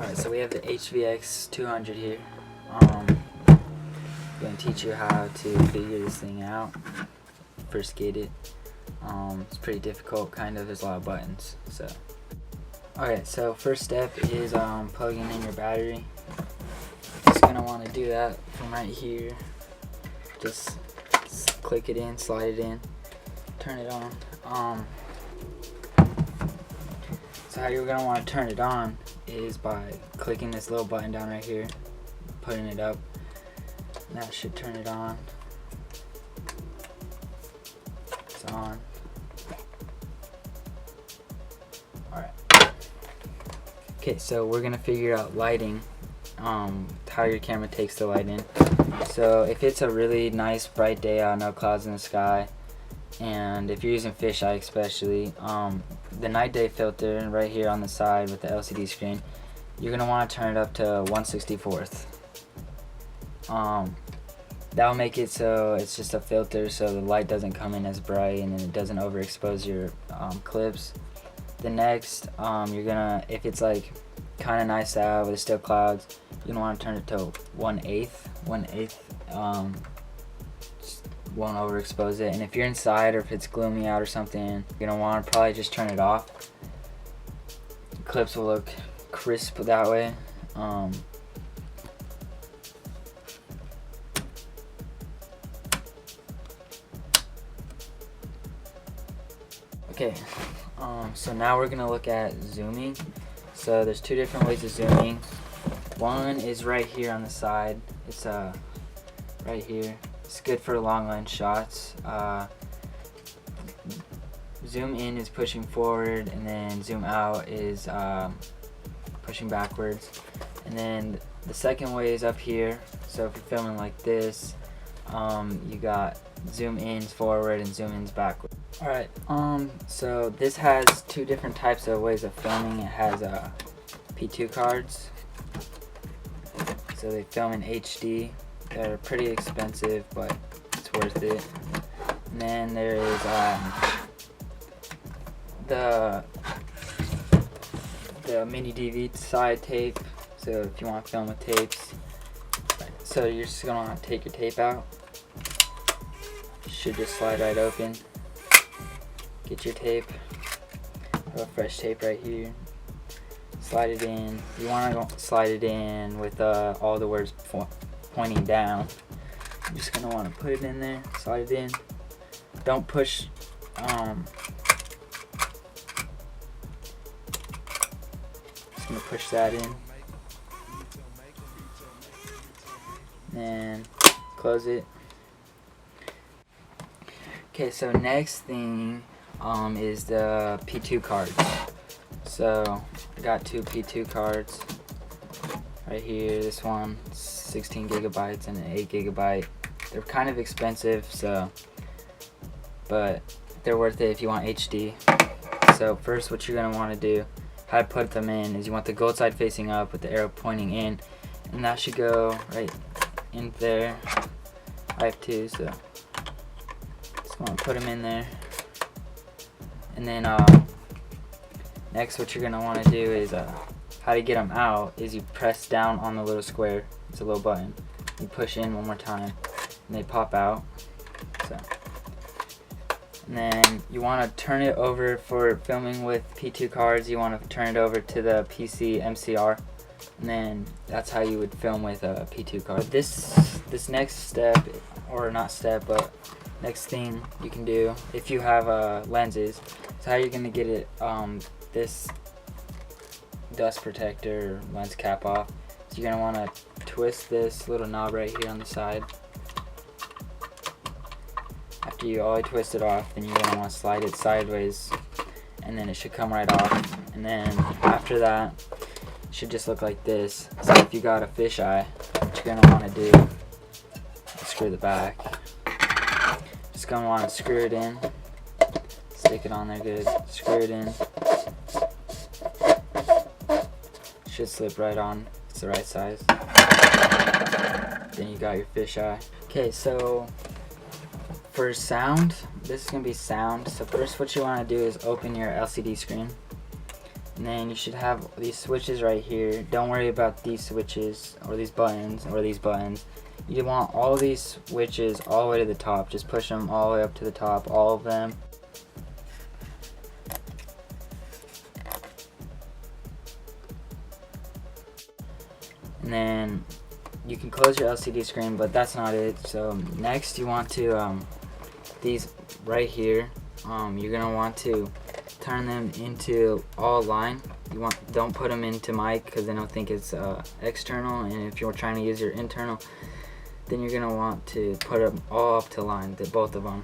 Alright, so we have the Hvx200 here. I'm going to teach you how to figure this thing out. First get it. It's pretty difficult, kind of. There's a lot of buttons. Okay, so first step is plugging in your battery. Just going to want to do that from right here. Just click it in, slide it in, turn it on. So how you're going to want to turn it on is by clicking this little button down right here, putting it up, and that should turn it on. It's on. Alright. Okay, so we're going to figure out lighting, how your camera takes the light in. So if it's a really nice bright day out, no clouds in the sky, and if you're using fisheye especially, the night day filter right here on the side with the LCD screen, you're going to want to turn it up to 1/64. That'll make it so it's just a filter so the light doesn't come in as bright and then it doesn't overexpose your clips. The next, you're gonna, if it's like kind of nice out but it's still clouds, you're gonna want to turn it to 1/8. 1/8 won't overexpose it. And if you're inside or if it's gloomy out or something, you're gonna want to probably just turn it off. Clips will look crisp that way. Okay, so now we're gonna look at zooming. So there's two different ways of zooming. One is right here on the side. It's right here. It's good for long lens shots. Zoom in is pushing forward, and then zoom out is pushing backwards. And then the second way is up here. So if you're filming like this, you got zoom ins forward and zoom ins backward. Alright, so this has two different types of ways of filming. It has P2 cards. So they film in HD. They're pretty expensive, but it's worth it. And then there is the mini DV side tape. So if you want to film with tapes, so you're just gonna want to take your tape out. Should just slide right open. Get your tape. Have a fresh tape right here. Slide it in. You want to slide it in with all the words pointing down. I'm just gonna want to put it in there. Slide it in. Don't push. Just gonna push that in. And close it. Okay, so next thing is the P2 cards. So I got two P2 cards right here. This one 16 gigabytes and an 8 gigabyte. They're kind of expensive, but they're worth it if you want HD. So first, what you're gonna want to do, how to put them in, is you want the gold side facing up with the arrow pointing in, and that should go right in there. I have two, so just want to put them in there. And then next, what you're gonna want to do is how to get them out is you press down on the little square. It's a little button. You push in one more time, and they pop out. So, and then you want to turn it over for filming with P2 cards. You want to turn it over to the PC MCR, and then that's how you would film with a P2 card. This next step, or not step, but next thing you can do if you have lenses, is how you're gonna get it this dust protector or lens cap off. So you're gonna want to twist this little knob right here on the side. After you already twist it off, then you're gonna want to slide it sideways, and then it should come right off. And then after that, it should just look like this. So if you got a fisheye, what you're gonna want to do is screw the back. Just gonna want to screw it in. Stick it on there good. Screw it in. Should slip right on. It's the right size. Then you got your fisheye. Okay, so for sound, this is gonna be sound. So first, what you want to do is open your LCD screen. And then you should have these switches right here. Don't worry about these switches or these buttons or these buttons. You want all these switches all the way to the top. Just push them all the way up to the top, all of them. And then you can close your LCD screen, but that's not it. So next you want to, these right here, you're gonna want to turn them into all line. Don't put them into mic because then they'll think it's external, and if you're trying to use your internal, then you're gonna want to put them all up to line, both of them.